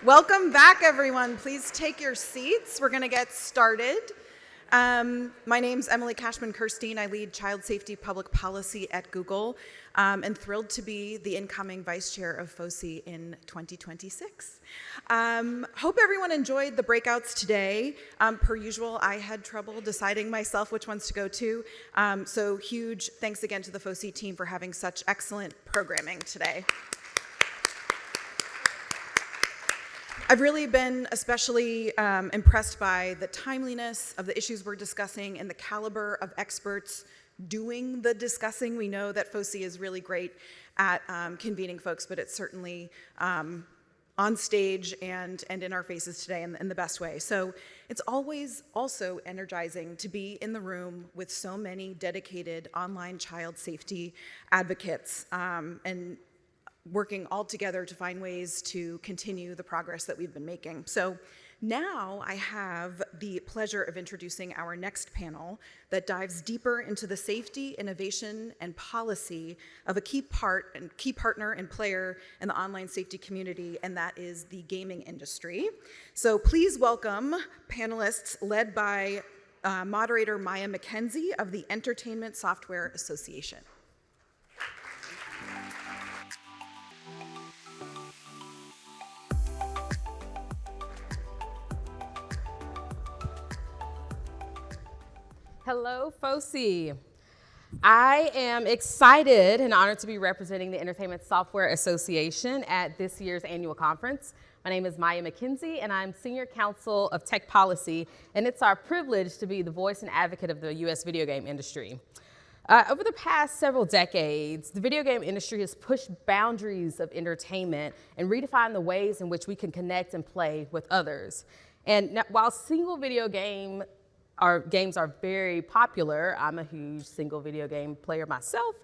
Welcome back, everyone. Please take your seats. We're going to get started. My name's Emily Cashman-Kirstein. I lead Child Safety Public Policy at Google, and thrilled to be the incoming Vice Chair of FOSI in 2026. Hope everyone enjoyed the breakouts today. Per usual, I had trouble deciding myself which ones to go to, so huge thanks again to the FOSI team for having such excellent programming today. I've really been especially impressed by the timeliness of the issues we're discussing and the caliber of experts doing the discussing. We know that FOSI is really great at convening folks, but it's certainly on stage and in our faces today in the best way. So it's always also energizing to be in the room with so many dedicated online child safety advocates and working all together to find ways to continue the progress that we've been making. So now I have the pleasure of introducing our next panel that dives deeper into the safety, innovation, and policy of a key partner and player in the online safety community, and that is the gaming industry. So please welcome panelists led by moderator Maya McKenzie of the Entertainment Software Association. Hello, FOSI. I am excited and honored to be representing the Entertainment Software Association at this year's annual conference. My name is Maya McKenzie, and I'm Senior Counsel of Tech Policy, and it's our privilege to be the voice and advocate of the U.S. video game industry. Over the past several decades, the video game industry has pushed boundaries of entertainment and redefined the ways in which we can connect and play with others. And while single video games are very popular, I'm a huge single video game player myself,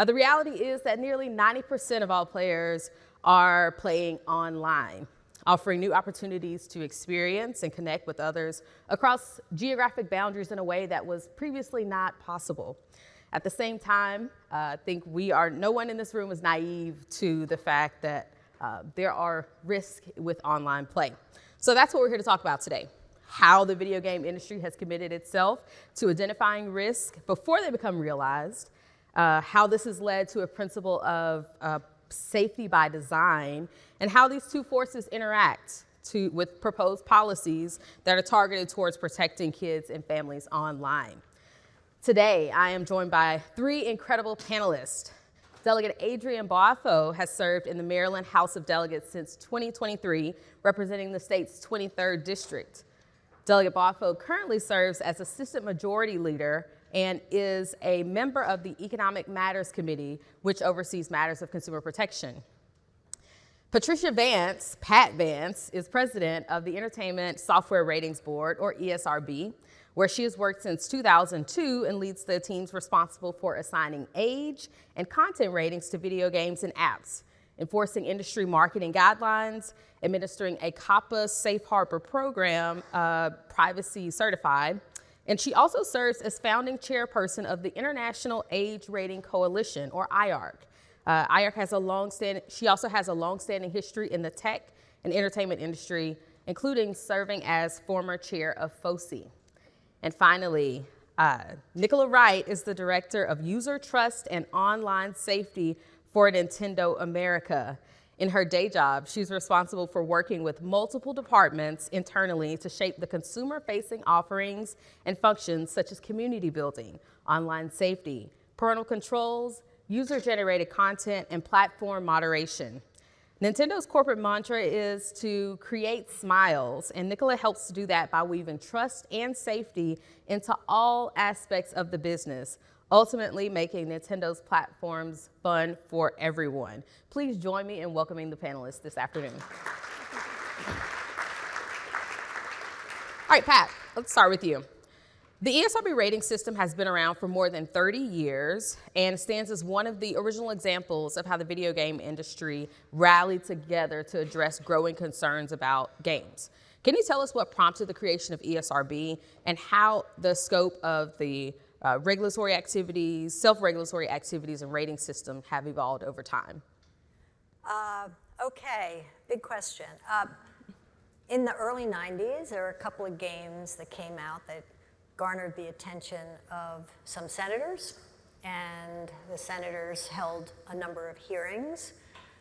the reality is that nearly 90% of all players are playing online, offering new opportunities to experience and connect with others across geographic boundaries in a way that was previously not possible. At the same time, I think no one in this room is naive to the fact that there are risks with online play. So that's what we're here to talk about today. How the video game industry has committed itself to identifying risk before they become realized, how this has led to a principle of safety by design, and how these two forces interact with proposed policies that are targeted towards protecting kids and families online. Today, I am joined by three incredible panelists. Delegate Adrian Boafo has served in the Maryland House of Delegates since 2023, representing the state's 23rd district. Delegate Boafo currently serves as Assistant Majority Leader and is a member of the Economic Matters Committee, which oversees matters of consumer protection. Patricia Vance, Pat Vance, is President of the Entertainment Software Ratings Board, or ESRB, where she has worked since 2002 and leads the teams responsible for assigning age and content ratings to video games and apps, enforcing industry marketing guidelines, administering a COPPA Safe Harbor program, privacy certified, and she also serves as founding chairperson of the International Age Rating Coalition, or IARC. IARC she also has a long-standing history in the tech and entertainment industry, including serving as former chair of FOSI. And finally, Nicola Wright is the Director of User Trust and Online Safety for Nintendo America. In her day job, she's responsible for working with multiple departments internally to shape the consumer-facing offerings and functions such as community building, online safety, parental controls, user-generated content, and platform moderation. Nintendo's corporate mantra is to create smiles, and Nicola helps to do that by weaving trust and safety into all aspects of the business, ultimately making Nintendo's platforms fun for everyone. Please join me in welcoming the panelists this afternoon. All right, Pat, let's start with you. The ESRB rating system has been around for more than 30 years and stands as one of the original examples of how the video game industry rallied together to address growing concerns about games. Can you tell us what prompted the creation of ESRB and how the scope of the regulatory activities, self-regulatory activities, and rating system have evolved over time? Okay, big question. In the early 90s, there were a couple of games that came out that garnered the attention of some senators, and the senators held a number of hearings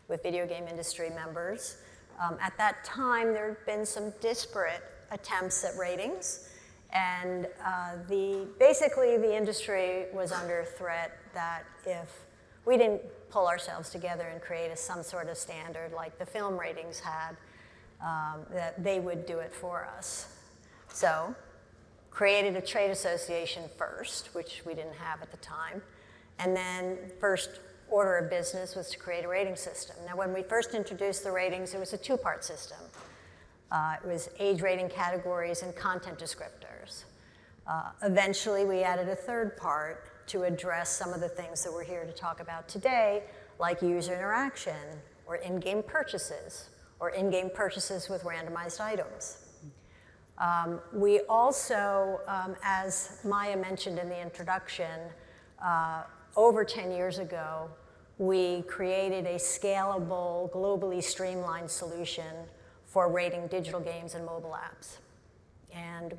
with video game industry members. At that time, there had been some disparate attempts at ratings, and basically the industry was under threat that if we didn't pull ourselves together and create some sort of standard like the film ratings had, that they would do it for us. So, created a trade association first, which we didn't have at the time, and then first order of business was to create a rating system. Now, when we first introduced the ratings, it was a two-part system. It was age rating categories and content descriptors. Eventually, we added a third part to address some of the things that we're here to talk about today, like user interaction, or in-game purchases, or in-game purchases with randomized items. We also, as Maya mentioned in the introduction, over 10 years ago, we created a scalable, globally streamlined solution for rating digital games and mobile apps. And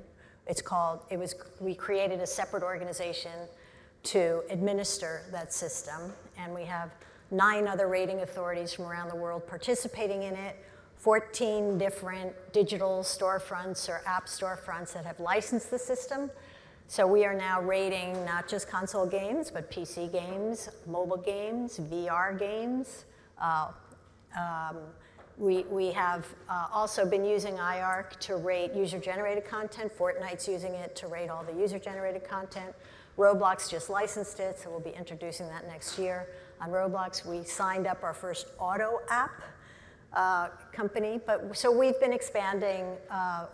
we created a separate organization to administer that system, and we have 9 other rating authorities from around the world participating in it, 14 different digital storefronts or app storefronts that have licensed the system. So we are now rating not just console games, but PC games, mobile games, VR games. We have also been using IARC to rate user-generated content. Fortnite's using it to rate all the user-generated content. Roblox just licensed it, so we'll be introducing that next year. On Roblox, we signed up our first auto app company. So we've been expanding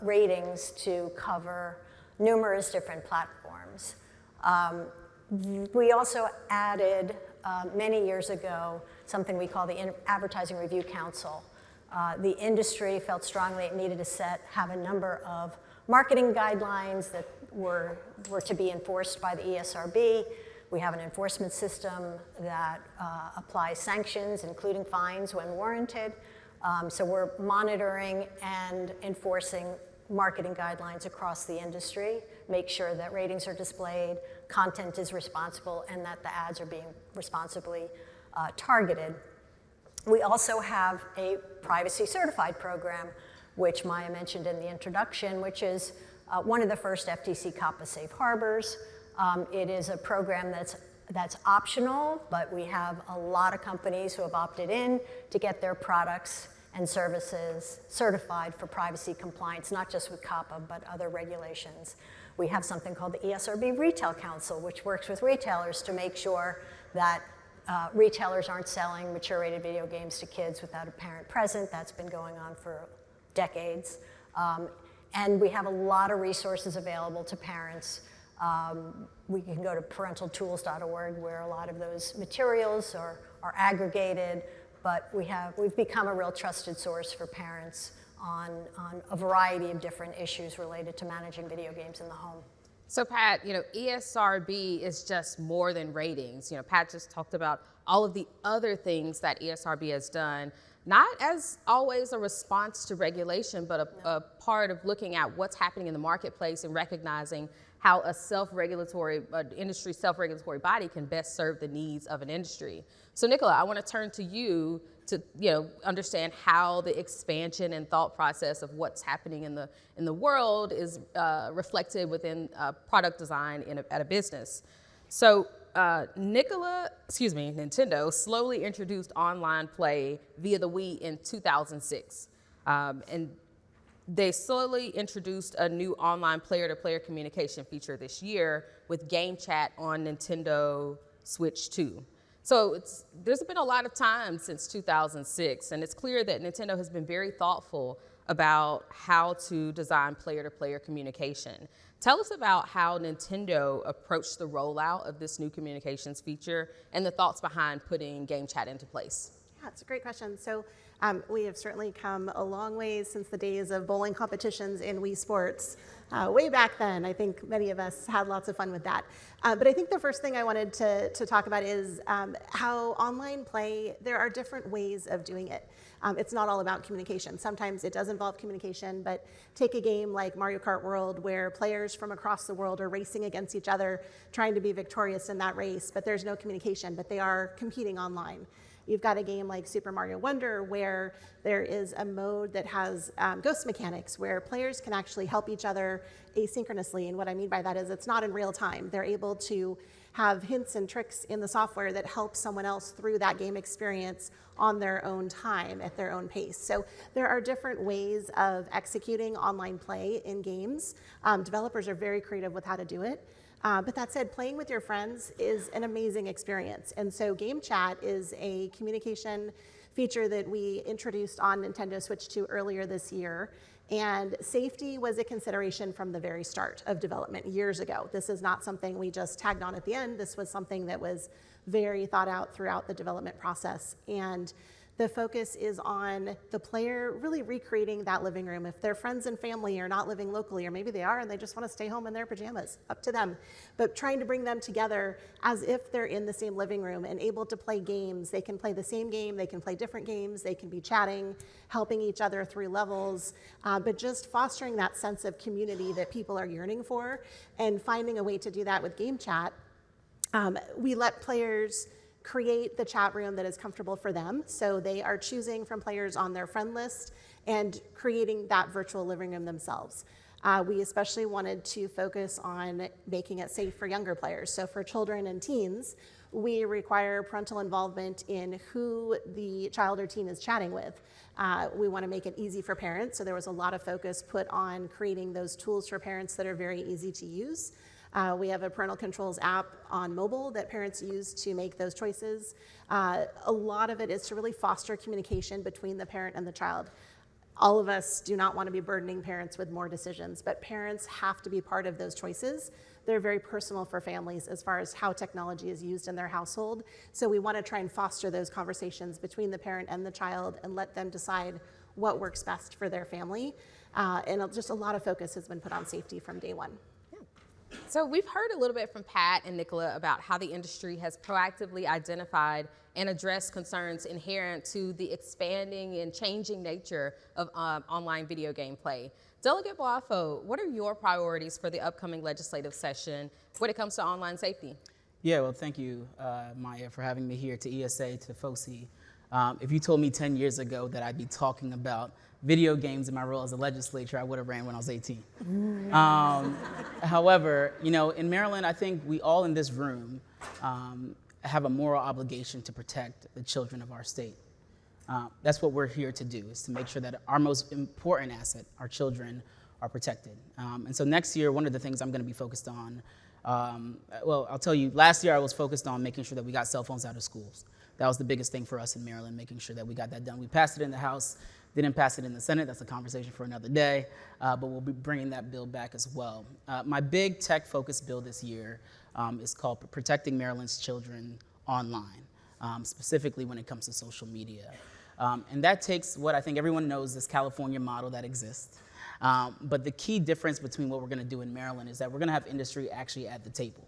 ratings to cover numerous different platforms. We also added, many years ago, something we call the Advertising Review Council. The industry felt strongly it needed to have a number of marketing guidelines that were to be enforced by the ESRB. We have an enforcement system that applies sanctions, including fines when warranted. So we're monitoring and enforcing marketing guidelines across the industry, make sure that ratings are displayed, content is responsible, and that the ads are being responsibly targeted. We also have a privacy certified program, which Maya mentioned in the introduction, which is one of the first FTC COPPA safe harbors. It is a program that's optional, but we have a lot of companies who have opted in to get their products and services certified for privacy compliance, not just with COPPA, but other regulations. We have something called the ESRB Retail Council, which works with retailers to make sure that retailers aren't selling mature-rated video games to kids without a parent present. That's been going on for decades. And we have a lot of resources available to parents. We can go to parentaltools.org, where a lot of those materials are aggregated. But we've become a real trusted source for parents on a variety of different issues related to managing video games in the home. So Pat, ESRB is just more than ratings. Pat just talked about all of the other things that ESRB has done, not as always a response to regulation, but a part of looking at what's happening in the marketplace and recognizing how a industry self-regulatory body can best serve the needs of an industry. So Nicola, I want to turn to you to understand how the expansion and thought process of what's happening in the world is reflected within product design at a business. So Nintendo slowly introduced online play via the Wii in 2006. And they slowly introduced a new online player-to-player communication feature this year with game chat on Nintendo Switch 2. So there's been a lot of time since 2006, and it's clear that Nintendo has been very thoughtful about how to design player-to-player communication. Tell us about how Nintendo approached the rollout of this new communications feature and the thoughts behind putting game chat into place. Yeah, it's a great question. So we have certainly come a long ways since the days of bowling competitions in Wii Sports. way back then. I think many of us had lots of fun with that. But I think the first thing I wanted to talk about is how online play, there are different ways of doing it. It's not all about communication. Sometimes it does involve communication, but take a game like Mario Kart World where players from across the world are racing against each other, trying to be victorious in that race, but there's no communication, but they are competing online. You've got a game like Super Mario Wonder where there is a mode that has ghost mechanics where players can actually help each other asynchronously. And what I mean by that is it's not in real time. They're able to have hints and tricks in the software that help someone else through that game experience on their own time, at their own pace. So there are different ways of executing online play in games. Developers are very creative with how to do it. But that said, playing with your friends is an amazing experience. And so Game Chat is a communication feature that we introduced on Nintendo Switch 2 earlier this year. And safety was a consideration from the very start of development years ago. This is not something we just tagged on at the end. This was something that was very thought out throughout the development process. And the focus is on the player really recreating that living room. If their friends and family are not living locally, or maybe they are and they just want to stay home in their pajamas, up to them. But trying to bring them together as if they're in the same living room and able to play games. They can play the same game, they can play different games, they can be chatting, helping each other through levels, but just fostering that sense of community that people are yearning for and finding a way to do that with Game Chat. We let players create the chat room that is comfortable for them. So they are choosing from players on their friend list and creating that virtual living room themselves. We especially wanted to focus on making it safe for younger players. So for children and teens, we require parental involvement in who the child or teen is chatting with. We want to make it easy for parents. So there was a lot of focus put on creating those tools for parents that are very easy to use. We have a parental controls app on mobile that parents use to make those choices. A lot of it is to really foster communication between the parent and the child. All of us do not want to be burdening parents with more decisions, but parents have to be part of those choices. They're very personal for families as far as how technology is used in their household. So we want to try and foster those conversations between the parent and the child and let them decide what works best for their family. And just a lot of focus has been put on safety from day one. So we've heard a little bit from Pat and Nicola about how the industry has proactively identified and addressed concerns inherent to the expanding and changing nature of online video game play. Delegate Boafo, what are your priorities for the upcoming legislative session when it comes to online safety? Yeah, well, thank you, Maya, for having me here to ESA, to FOSI. If you told me 10 years ago that I'd be talking about video games in my role as a legislator, I would have ran when I was 18. However, you know, in Maryland, I think we all in this room have a moral obligation to protect the children of our state. That's what we're here to do, is to make sure that our most important asset, our children, are protected. And so next year, one of the things I'm going to be focused on, well, I'll tell you, last year I was focused on making sure that we got cell phones out of schools. That was the biggest thing for us in Maryland, making sure that we got that done. We passed it in the House, didn't pass it in the Senate. That's a conversation for another day, but we'll be bringing that bill back as well. My big tech-focused bill this year is called Protecting Maryland's Children Online, specifically when it comes to social media. And that takes what I think everyone knows, this California model that exists. But the key difference between what we're going to do in Maryland is that we're going to have industry actually at the table.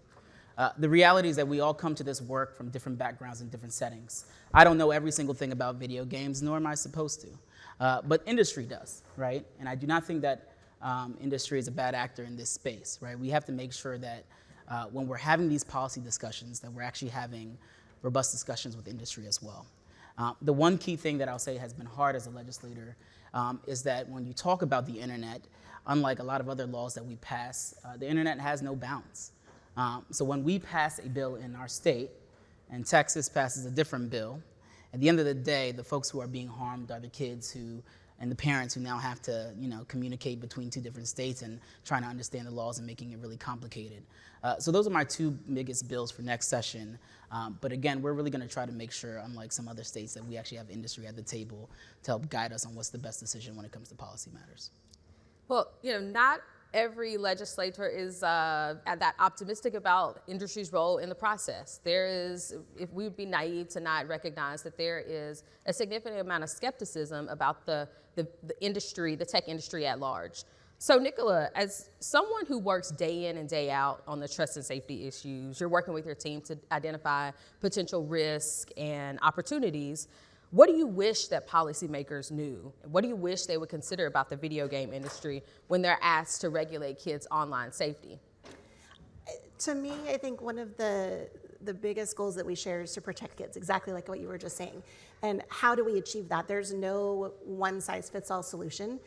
The reality is that we all come to this work from different backgrounds and different settings. I don't know every single thing about video games, nor am I supposed to. But industry does, right? And I do not think that industry is a bad actor in this space, right? We have to make sure that when we're having these policy discussions, that we're actually having robust discussions with industry as well. The one key thing that I'll say has been hard as a legislator is that when you talk about the internet, unlike a lot of other laws that we pass, the internet has no bounds. So when we pass a bill in our state and Texas passes a different bill, at the end of the day, the folks who are being harmed are the kids who, and the parents who now have to, you know, communicate between two different states and trying to understand the laws and making it really complicated. So those are my two biggest bills for next session. But again, we're really going to try to make sure, unlike some other states, that we actually have industry at the table to help guide us on what's the best decision when it comes to policy matters. Well, you know, not every legislator is that optimistic about industry's role in the process. There is, if we would be naive to not recognize that there is a significant amount of skepticism about the industry, the tech industry at large. So Nicola, as someone who works day in and day out on the trust and safety issues, you're working with your team to identify potential risks and opportunities. What do you wish that policymakers knew? What do you wish they would consider about the video game industry when they're asked to regulate kids' online safety? To me, I think one of the biggest goals that we share is to protect kids, exactly like what you were just saying. And how do we achieve that? There's no one-size-fits-all solution.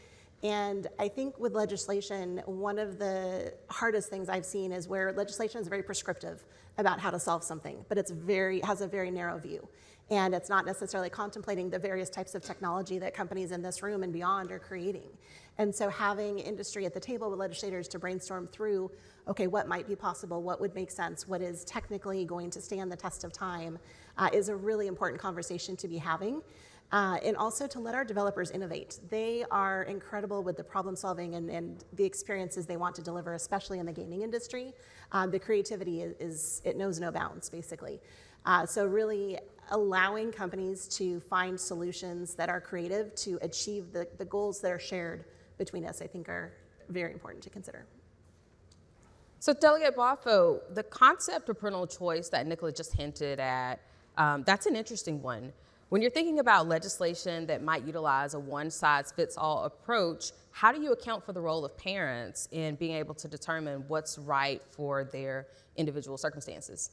And I think with legislation, one of the hardest things I've seen is where legislation is very prescriptive about how to solve something, but has a very narrow view. And it's not necessarily contemplating the various types of technology that companies in this room and beyond are creating. And so having industry at the table with legislators to brainstorm through, okay, what might be possible, what would make sense, what is technically going to stand the test of time, is a really important conversation to be having. And also to let our developers innovate. They are incredible with the problem solving and the experiences they want to deliver, especially in the gaming industry. The creativity it knows no bounds, basically. So really allowing companies to find solutions that are creative to achieve the goals that are shared between us, I think are very important to consider. So Delegate Boafo, the concept of parental choice that Nicola just hinted at, that's an interesting one. When you're thinking about legislation that might utilize a one-size-fits-all approach, how do you account for the role of parents in being able to determine what's right for their individual circumstances?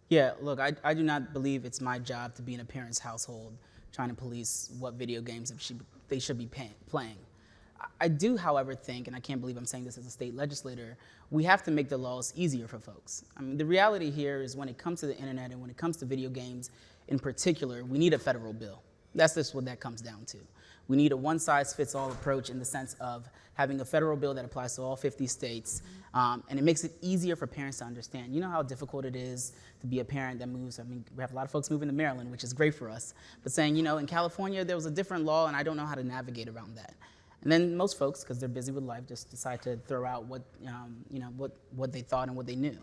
Yeah, look, I do not believe it's my job to be in a parent's household trying to police what video games they should be playing. I do, however, think, and I can't believe I'm saying this as a state legislator, we have to make the laws easier for folks. I mean, the reality here is when it comes to the internet and when it comes to video games in particular, we need a federal bill. That's just what that comes down to. We need a one-size-fits-all approach in the sense of having a federal bill that applies to all 50 states, and it makes it easier for parents to understand. You know how difficult it is to be a parent that moves. I mean, we have a lot of folks moving to Maryland, which is great for us, but saying, you know, in California, there was a different law, and I don't know how to navigate around that. And then most folks, because they're busy with life, just decide to throw out what they thought and what they knew.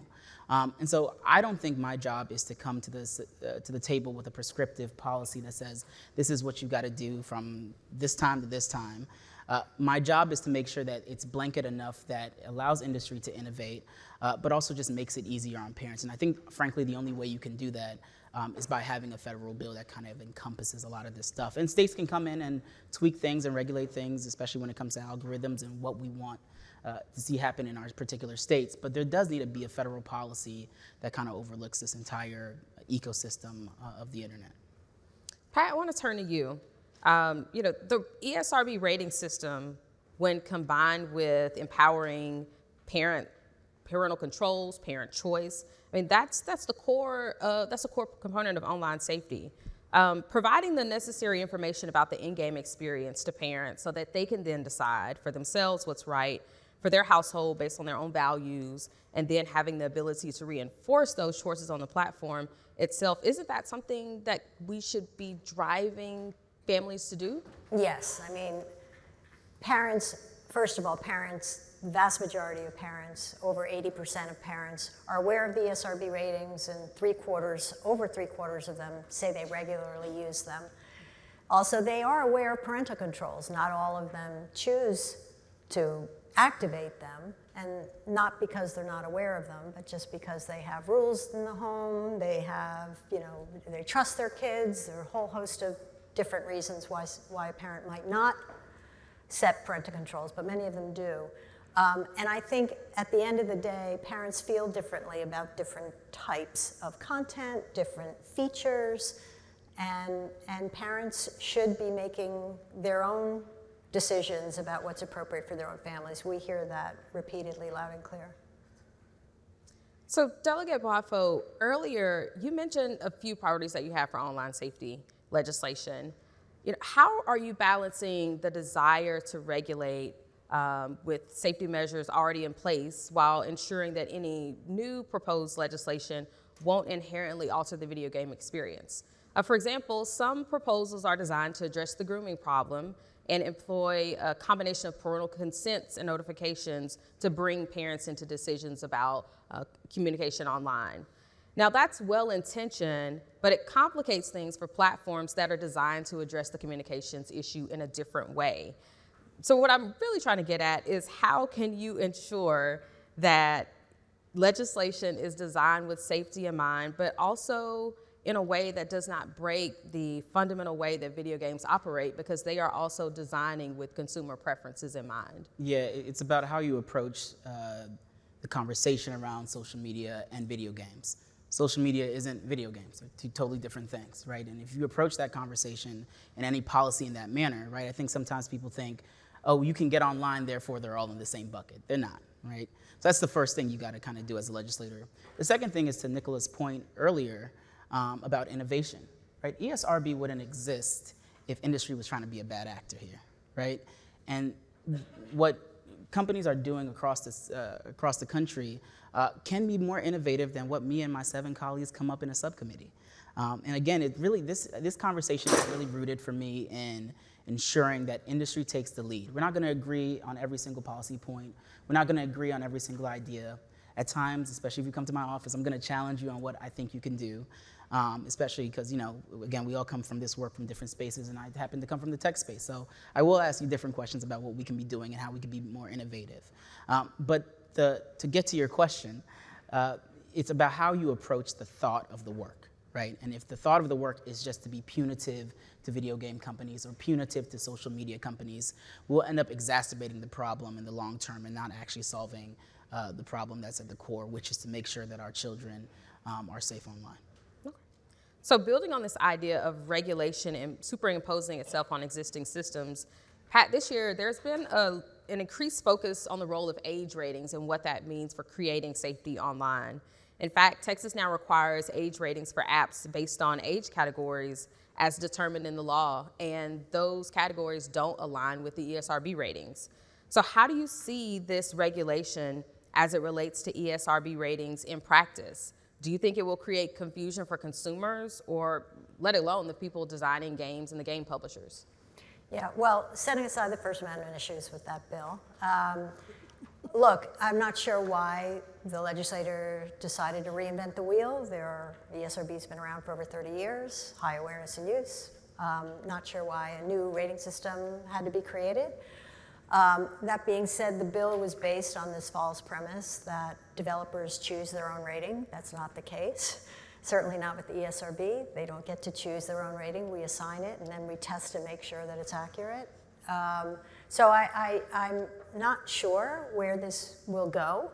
And so I don't think my job is to come to the table with a prescriptive policy that says this is what you got to do from this time to this time. My job is to make sure that it's blanket enough that allows industry to innovate, but also just makes it easier on parents. And I think, frankly, the only way you can do that is by having a federal bill that kind of encompasses a lot of this stuff. And states can come in and tweak things and regulate things, especially when it comes to algorithms and what we want to see happen in our particular states. But there does need to be a federal policy that kind of overlooks this entire ecosystem of the internet. Pat, I want to turn to you. The ESRB rating system, when combined with empowering parental controls, parent choice, I mean, that's the core component of online safety. Providing the necessary information about the in-game experience to parents so that they can then decide for themselves what's right for their household based on their own values, and then having the ability to reinforce those choices on the platform itself. Isn't that something that we should be driving families to do? Yes, I mean, parents, first of all, the vast majority of parents, over 80% of parents, are aware of the ESRB ratings, and over three quarters of them say they regularly use them. Also, they are aware of parental controls. Not all of them choose to activate them, and not because they're not aware of them, but just because they have rules in the home, they trust their kids, there are a whole host of different reasons why a parent might not set parental controls, but many of them do. And I think at the end of the day, parents feel differently about different types of content, different features, and parents should be making their own decisions about what's appropriate for their own families. We hear that repeatedly, loud and clear. So Delegate Boafo, earlier you mentioned a few priorities that you have for online safety legislation. How are you balancing the desire to regulate with safety measures already in place while ensuring that any new proposed legislation won't inherently alter the video game experience? For example, some proposals are designed to address the grooming problem and employ a combination of parental consents and notifications to bring parents into decisions about communication online. Now, that's well-intentioned, but it complicates things for platforms that are designed to address the communications issue in a different way. So what I'm really trying to get at is how can you ensure that legislation is designed with safety in mind, but also in a way that does not break the fundamental way that video games operate, because they are also designing with consumer preferences in mind? Yeah, it's about how you approach the conversation around social media and video games. Social media isn't video games. They're two totally different things, right? And if you approach that conversation and any policy in that manner, right, I think sometimes people think, oh, you can get online, therefore they're all in the same bucket. They're not, right? So that's the first thing you got to kind of do as a legislator. The second thing is to Nicola's point earlier about innovation, right? ESRB wouldn't exist if industry was trying to be a bad actor here, right? And what companies are doing across the country can be more innovative than what me and my 7 colleagues come up in a subcommittee. And again, this conversation is really rooted for me in ensuring that industry takes the lead. We're not going to agree on every single policy point. We're not going to agree on every single idea. At times, especially if you come to my office, I'm going to challenge you on what I think you can do, especially because, again, we all come from this work from different spaces, and I happen to come from the tech space. So I will ask you different questions about what we can be doing and how we can be more innovative. But to get to your question, it's about how you approach the thought of the work, right? And if the thought of the work is just to be punitive to video game companies or punitive to social media companies, we'll end up exacerbating the problem in the long term and not actually solving the problem that's at the core, which is to make sure that our children are safe online. Okay. So building on this idea of regulation and superimposing itself on existing systems, Pat, this year there's been an increased focus on the role of age ratings and what that means for creating safety online. In fact, Texas now requires age ratings for apps based on age categories as determined in the law, and those categories don't align with the ESRB ratings. So how do you see this regulation as it relates to ESRB ratings in practice? Do you think it will create confusion for consumers, or let alone the people designing games and the game publishers? Yeah, well, setting aside the First Amendment issues with that bill, look, I'm not sure why the legislator decided to reinvent the wheel. ESRB's been around for over 30 years, high awareness and use. Not sure why a new rating system had to be created. That being said, the bill was based on this false premise that developers choose their own rating. That's not the case. Certainly not with the ESRB. They don't get to choose their own rating. We assign it, and then we test to make sure that it's accurate. So I'm not sure where this will go.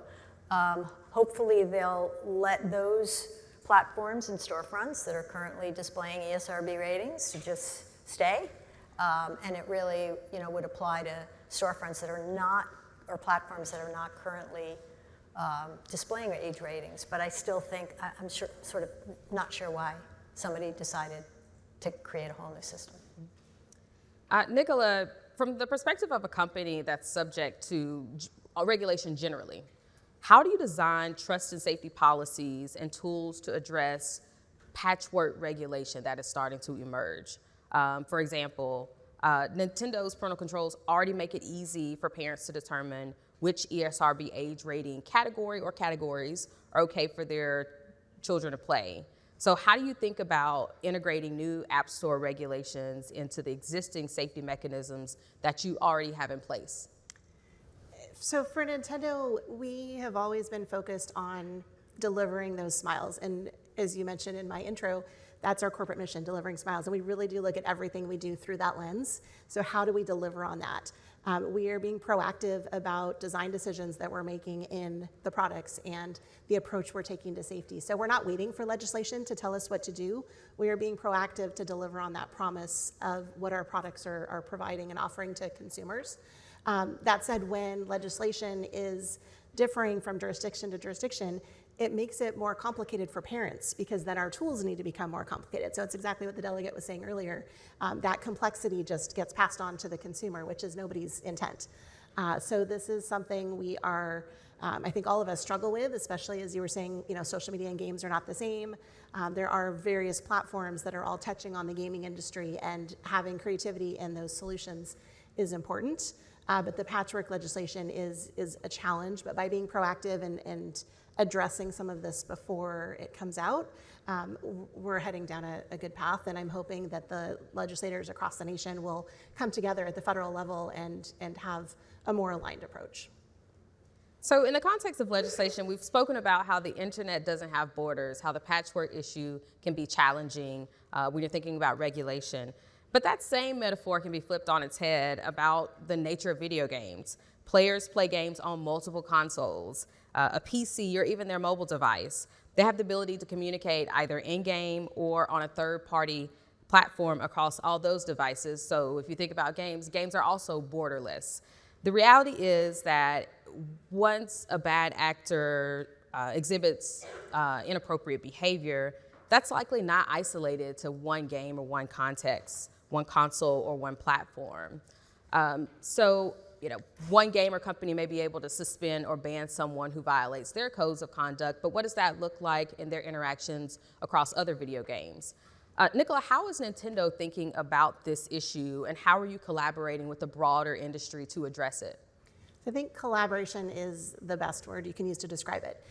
Hopefully they'll let those platforms and storefronts that are currently displaying ESRB ratings to just stay. And it really would apply to storefronts that are not, or platforms that are not currently displaying age ratings. But I still think, I'm sort of not sure why somebody decided to create a whole new system. Nicola, from the perspective of a company that's subject to regulation generally, how do you design trust and safety policies and tools to address patchwork regulation that is starting to emerge? For example, Nintendo's parental controls already make it easy for parents to determine which ESRB age rating category or categories are okay for their children to play. So how do you think about integrating new App Store regulations into the existing safety mechanisms that you already have in place? So for Nintendo, we have always been focused on delivering those smiles. And as you mentioned in my intro, that's our corporate mission, delivering smiles. And we really do look at everything we do through that lens. So how do we deliver on that? We are being proactive about design decisions that we're making in the products and the approach we're taking to safety. So we're not waiting for legislation to tell us what to do. We are being proactive to deliver on that promise of what our products are providing and offering to consumers. That said, when legislation is differing from jurisdiction to jurisdiction, it makes it more complicated for parents because then our tools need to become more complicated. So it's exactly what the delegate was saying earlier. That complexity just gets passed on to the consumer, which is nobody's intent. So this is something we are, I think all of us struggle with, especially as you were saying, social media and games are not the same. There are various platforms that are all touching on the gaming industry, and having creativity in those solutions is important. But the patchwork legislation is a challenge. But by being proactive and addressing some of this before it comes out, we're heading down a good path. And I'm hoping that the legislators across the nation will come together at the federal level and have a more aligned approach. So in the context of legislation, we've spoken about how the internet doesn't have borders, how the patchwork issue can be challenging when you're thinking about regulation. But that same metaphor can be flipped on its head about the nature of video games. Players play games on multiple consoles, a PC, or even their mobile device. They have the ability to communicate either in-game or on a third-party platform across all those devices. So if you think about games, games are also borderless. The reality is that once a bad actor exhibits inappropriate behavior, that's likely not isolated to one game or one context, one console or one platform. So, one game or company may be able to suspend or ban someone who violates their codes of conduct, but what does that look like in their interactions across other video games? Nicola, how is Nintendo thinking about this issue, and how are you collaborating with the broader industry to address it? I think collaboration is the best word you can use to describe it.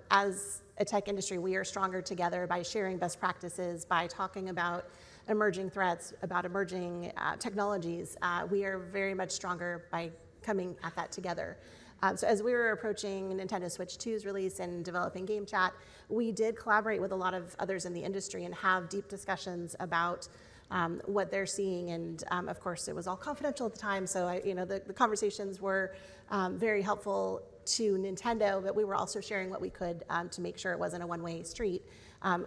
As a tech industry, we are stronger together by sharing best practices, by talking about emerging threats, about emerging technologies. We are very much stronger by coming at that together. So as we were approaching Nintendo Switch 2's release and developing Game Chat, we did collaborate with a lot of others in the industry and have deep discussions about what they're seeing. And of course, it was all confidential at the time, so the conversations were very helpful to Nintendo, but we were also sharing what we could to make sure it wasn't a one-way street.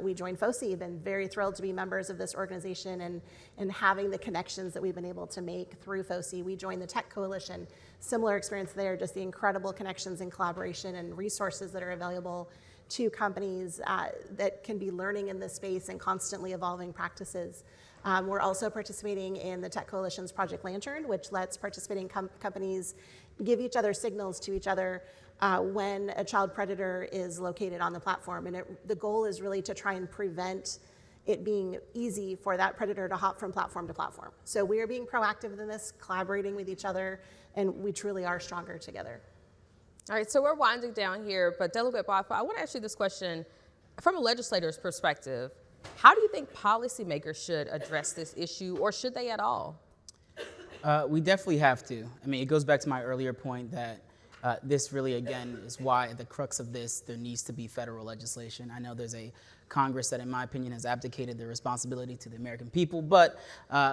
We joined FOSI, been very thrilled to be members of this organization and having the connections that we've been able to make through FOSI. We joined the Tech Coalition, similar experience there, just the incredible connections and collaboration and resources that are available to companies that can be learning in this space and constantly evolving practices. We're also participating in the Tech Coalition's Project Lantern, which lets participating companies give each other signals to each other when a child predator is located on the platform. And the goal is really to try and prevent it being easy for that predator to hop from platform to platform. So we are being proactive in this, collaborating with each other, and we truly are stronger together. All right, so we're winding down here, but Delegate Boafo, I want to ask you this question from a legislator's perspective. How do you think policymakers should address this issue, or should they at all? We definitely have to. I mean, it goes back to my earlier point that this really, again, is why at the crux of this, there needs to be federal legislation. I know there's a Congress that, in my opinion, has abdicated their responsibility to the American people, but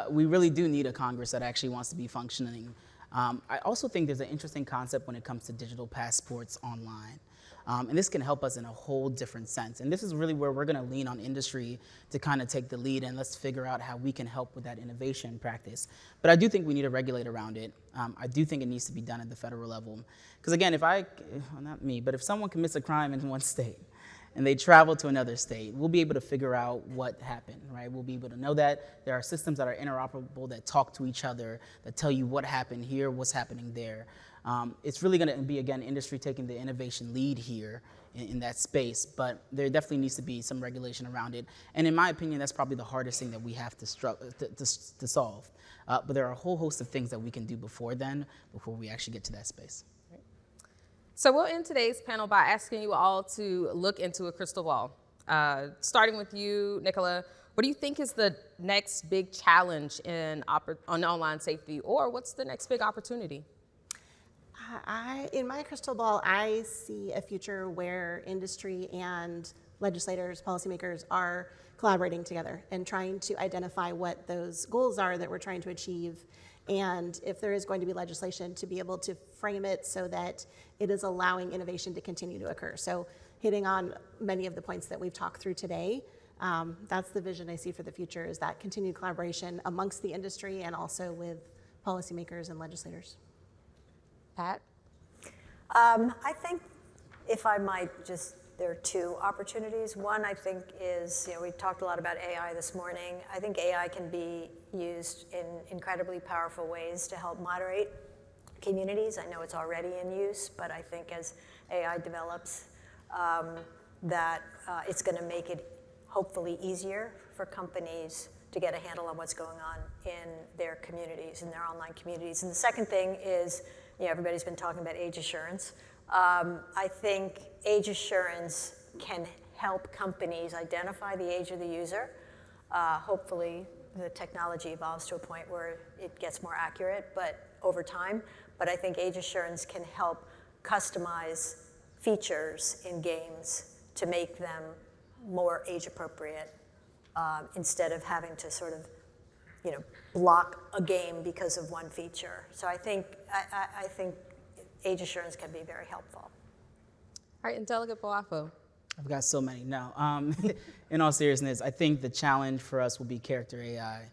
we really do need a Congress that actually wants to be functioning. I also think there's an interesting concept when it comes to digital passports online. And this can help us in a whole different sense. And this is really where we're gonna lean on industry to kind of take the lead, and let's figure out how we can help with that innovation practice. But I do think we need to regulate around it. I do think it needs to be done at the federal level. Because again, not me, but if someone commits a crime in one state and they travel to another state, we'll be able to figure out what happened, right? We'll be able to know that there are systems that are interoperable that talk to each other, that tell you what happened here, what's happening there. It's really going to be, again, industry taking the innovation lead here in that space, but there definitely needs to be some regulation around it. And in my opinion, that's probably the hardest thing that we have to solve. But there are a whole host of things that we can do before we actually get to that space. So we'll end today's panel by asking you all to look into a crystal ball. Starting with you, Nicola, what do you think is the next big challenge on online safety, or what's the next big opportunity? In my crystal ball, I see a future where industry and legislators, policymakers are collaborating together and trying to identify what those goals are that we're trying to achieve. And if there is going to be legislation, to be able to frame it so that it is allowing innovation to continue to occur. So hitting on many of the points that we've talked through today, that's the vision I see for the future, is that continued collaboration amongst the industry and also with policymakers and legislators. Pat? I think, if I might, there are two opportunities. One, I think, is, we talked a lot about AI this morning. I think AI can be used in incredibly powerful ways to help moderate communities. I know it's already in use, but I think as AI develops, that it's going to make it hopefully easier for companies to get a handle on what's going on in their communities, in their online communities. And the second thing is, everybody's been talking about age assurance. I think age assurance can help companies identify the age of the user. Hopefully, the technology evolves to a point where it gets more accurate, but over time. But I think age assurance can help customize features in games to make them more age appropriate, instead of having to sort of, block a game because of one feature. So I think age assurance can be very helpful. All right, and Delegate Boafo. I've got so many. No, in all seriousness, I think the challenge for us will be character AI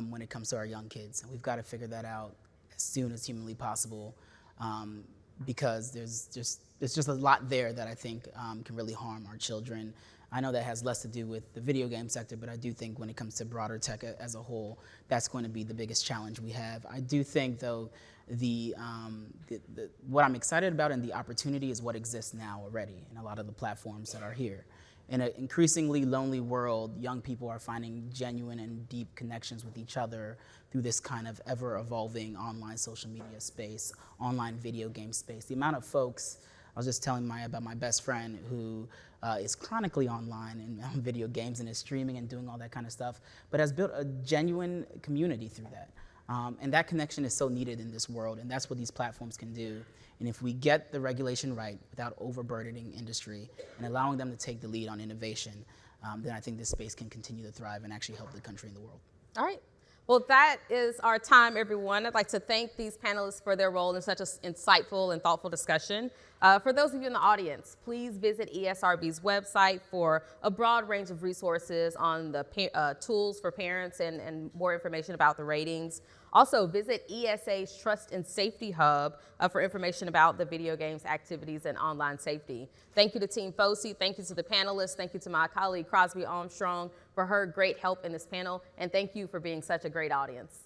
when it comes to our young kids. And we've got to figure that out as soon as humanly possible, because there's just a lot there that I think can really harm our children. I know that has less to do with the video game sector, but I do think when it comes to broader tech as a whole, that's going to be the biggest challenge we have. I do think, though, what I'm excited about and the opportunity is what exists now already in a lot of the platforms that are here. In an increasingly lonely world, young people are finding genuine and deep connections with each other through this kind of ever-evolving online social media space, online video game space. The amount of folks, I was just telling Maya about my best friend who is chronically online and video games and is streaming and doing all that kind of stuff, but has built a genuine community through that. And that connection is so needed in this world, and that's what these platforms can do. And if we get the regulation right without overburdening industry and allowing them to take the lead on innovation, then I think this space can continue to thrive and actually help the country and the world. All right. Well, that is our time, everyone. I'd like to thank these panelists for their role in such an insightful and thoughtful discussion. For those of you in the audience, please visit ESRB's website for a broad range of resources on the tools for parents and more information about the ratings. Also, visit ESA's Trust and Safety Hub for information about the video games activities and online safety. Thank you to Team FOSI. Thank you to the panelists. Thank you to my colleague Crosby Armstrong for her great help in this panel. And thank you for being such a great audience.